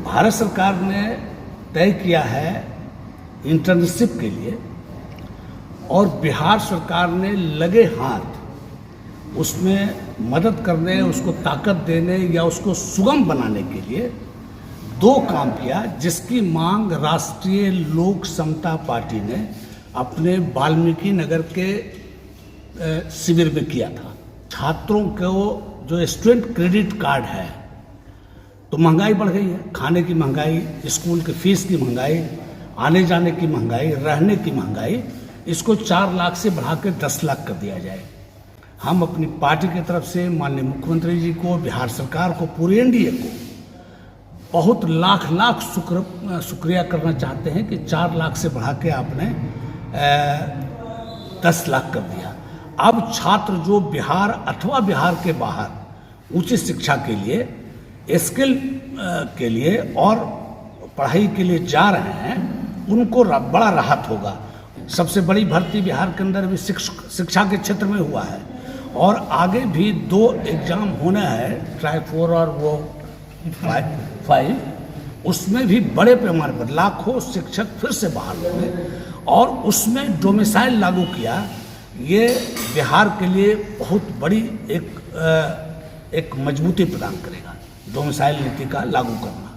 भारत सरकार ने तय किया है इंटर्नशिप के लिए और बिहार सरकार ने लगे हाथ उसमें मदद करने, उसको ताकत देने या उसको सुगम बनाने के लिए दो काम किया, जिसकी मांग राष्ट्रीय लोक समता पार्टी ने अपने वाल्मीकि नगर के शिविर में किया था। छात्रों को जो स्टूडेंट क्रेडिट कार्ड है, तो महंगाई बढ़ गई है, खाने की महंगाई, स्कूल की फीस की महंगाई, आने जाने की महंगाई, रहने की महंगाई, इसको 4 लाख से बढ़ा के 10 लाख कर दिया जाए। हम अपनी पार्टी की तरफ से माननीय मुख्यमंत्री जी को, बिहार सरकार को, पूरे एनडीए को बहुत लाख शुक्रिया करना चाहते हैं कि 4 लाख से बढ़ा के आपने 10 लाख कर दिया। अब छात्र जो बिहार अथवा बिहार के बाहर उच्च शिक्षा के लिए, स्किल के लिए और पढ़ाई के लिए जा रहे हैं, उनको बड़ा राहत होगा। सबसे बड़ी भर्ती बिहार के अंदर भी शिक्षा के क्षेत्र में हुआ है और आगे भी 2 एग्जाम होना है, ट्राई 4 और वो 5, उसमें भी बड़े पैमाने पर लाखों शिक्षक फिर से बहाल होंगे और उसमें डोमिसाइल लागू किया। ये बिहार के लिए बहुत बड़ी एक मजबूती प्रदान करेगा, डोमिसाइल नीति का लागू करना।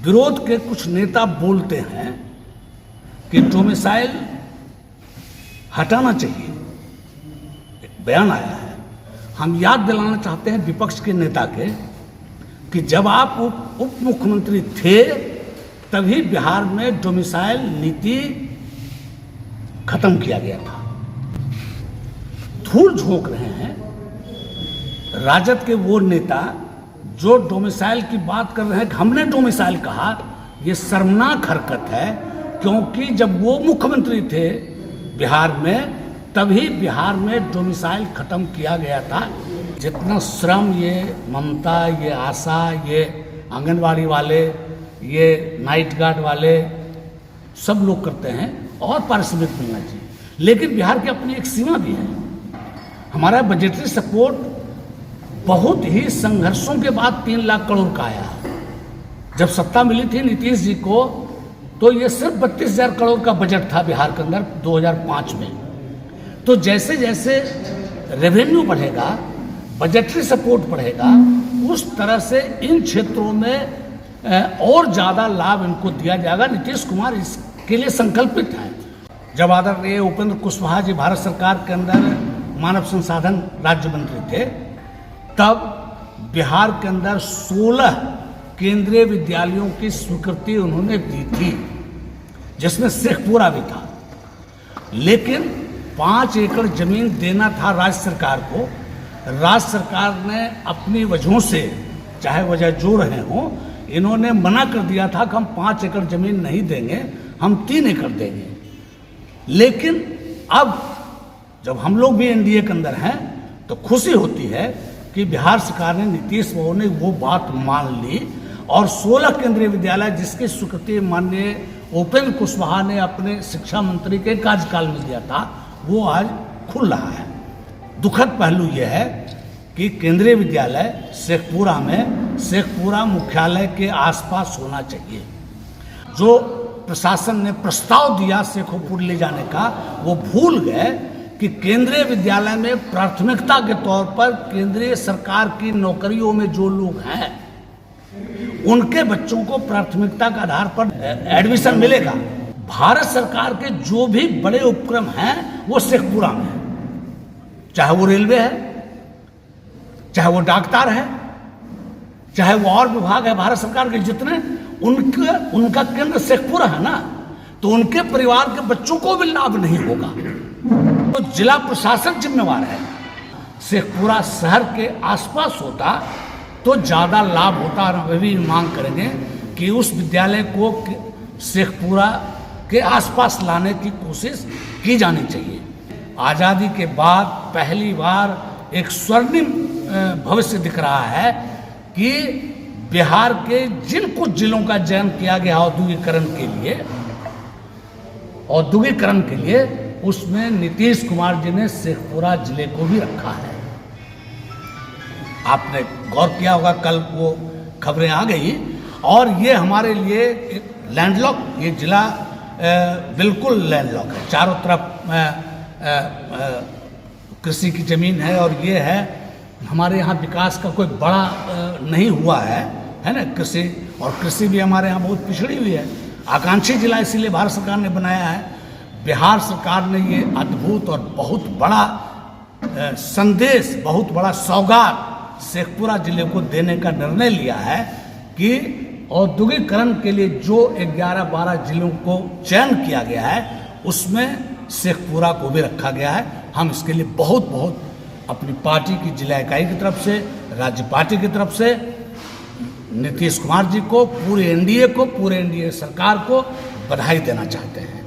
विरोध के कुछ नेता बोलते हैं कि डोमिसाइल हटाना चाहिए, एक बयान आया है। हम याद दिलाना चाहते हैं विपक्ष के नेता के कि जब आप उप मुख्यमंत्री थे तभी बिहार में डोमिसाइल नीति खत्म किया गया था। धूल झोंक रहे हैं राजद के वो नेता जो डोमिसाइल की बात कर रहे हैं। हमने डोमिसाइल कहा, ये शर्मनाक हरकत है, क्योंकि जब वो मुख्यमंत्री थे बिहार में तभी बिहार में डोमिसाइल खत्म किया गया था। जितना श्रम ये ममता, ये आशा, ये आंगनवाड़ी वाले, ये नाइट गार्ड वाले सब लोग करते हैं और पारिश्रमिक मिलना चाहिए, लेकिन बिहार की अपनी एक सीमा भी है। हमारा बजटरी सपोर्ट बहुत ही संघर्षों के बाद 3 लाख करोड़ का आया। जब सत्ता मिली थी नीतीश जी को तो ये सिर्फ 32,000 करोड़ का बजट था बिहार के अंदर 2005 में। तो जैसे जैसे रेवेन्यू बढ़ेगा, बजटरी सपोर्ट बढ़ेगा, उस तरह से इन क्षेत्रों में और ज़्यादा लाभ इनको दिया जाएगा। नीतीश कुमार इसके लिए संकल्पित है। जब आदरणीय उपेंद्र कुशवाहा जी भारत सरकार के अंदर मानव संसाधन राज्य मंत्री थे, तब बिहार के अंदर 16 केंद्रीय विद्यालयों की स्वीकृति उन्होंने दी थी, जिसमें शेखपुरा भी था। लेकिन 5 एकड़ जमीन देना था राज्य सरकार को। राज्य सरकार ने अपनी वजहों से, चाहे वजह जो रहे हों, इन्होंने मना कर दिया था कि हम 5 एकड़ जमीन नहीं देंगे, हम 3 एकड़ देंगे। लेकिन अब जब हम लोग भी एनडीए के अंदर हैं तो खुशी होती है कि बिहार सरकार ने, नीतीश बाबू ने वो बात मान ली और 16 केंद्रीय विद्यालय जिसकी स्वीकृति माननीय उपेंद्र कुशवाहा ने अपने शिक्षा मंत्री के कार्यकाल में दिया था, वो आज खुल रहा है। दुखद पहलू यह है कि केंद्रीय विद्यालय शेखपुरा में, शेखपुरा मुख्यालय के आसपास होना चाहिए। जो प्रशासन ने प्रस्ताव दिया शेखपुर ले जाने का, वो भूल गए कि केंद्रीय विद्यालय में प्राथमिकता के तौर पर केंद्रीय सरकार की नौकरियों में जो लोग हैं उनके बच्चों को प्राथमिकता के आधार पर एडमिशन मिलेगा। भारत सरकार के जो भी बड़े उपक्रम हैं वो शेखपुरा में है, चाहे वो रेलवे है, चाहे वो डाकतार है, चाहे वो और विभाग है भारत सरकार के जितने, उनका केंद्र शेखपुरा है ना, तो उनके परिवार के बच्चों को भी लाभ नहीं होगा। तो जिला प्रशासन जिम्मेवार है। शेखपुरा शहर के आसपास होता तो ज़्यादा लाभ होता। और वे भी मांग करेंगे कि उस विद्यालय को शेखपुरा के आसपास लाने की कोशिश की जानी चाहिए। आज़ादी के बाद पहली बार एक स्वर्णिम भविष्य दिख रहा है कि बिहार के जिन कुछ जिलों का चयन किया गया औद्योगिकरण के लिए, उसमें नीतीश कुमार जी ने शेखपुरा जिले को भी रखा है। आपने गौर किया होगा, कल वो खबरें आ गई और ये हमारे लिए लैंडलॉक, ये जिला बिल्कुल लैंडलॉक है, चारों तरफ कृषि की ज़मीन है। और ये है हमारे यहाँ विकास का कोई बड़ा नहीं हुआ है ना कृषि, और कृषि भी हमारे यहाँ बहुत पिछड़ी हुई है। आकांक्षी जिला इसीलिए भारत सरकार ने बनाया है। बिहार सरकार ने ये अद्भुत और बहुत बड़ा संदेश, बहुत बड़ा सौगात शेखपुरा जिले को देने का निर्णय लिया है कि औद्योगिकरण के लिए जो 11-12 जिलों को चयन किया गया है उसमें शेखपुरा को भी रखा गया है। हम इसके लिए बहुत बहुत अपनी पार्टी की जिला इकाई की तरफ से, राज्य पार्टी की तरफ से नीतीश कुमार जी को, पूरे एनडीए को, पूरे एनडीए सरकार को बधाई देना चाहते हैं।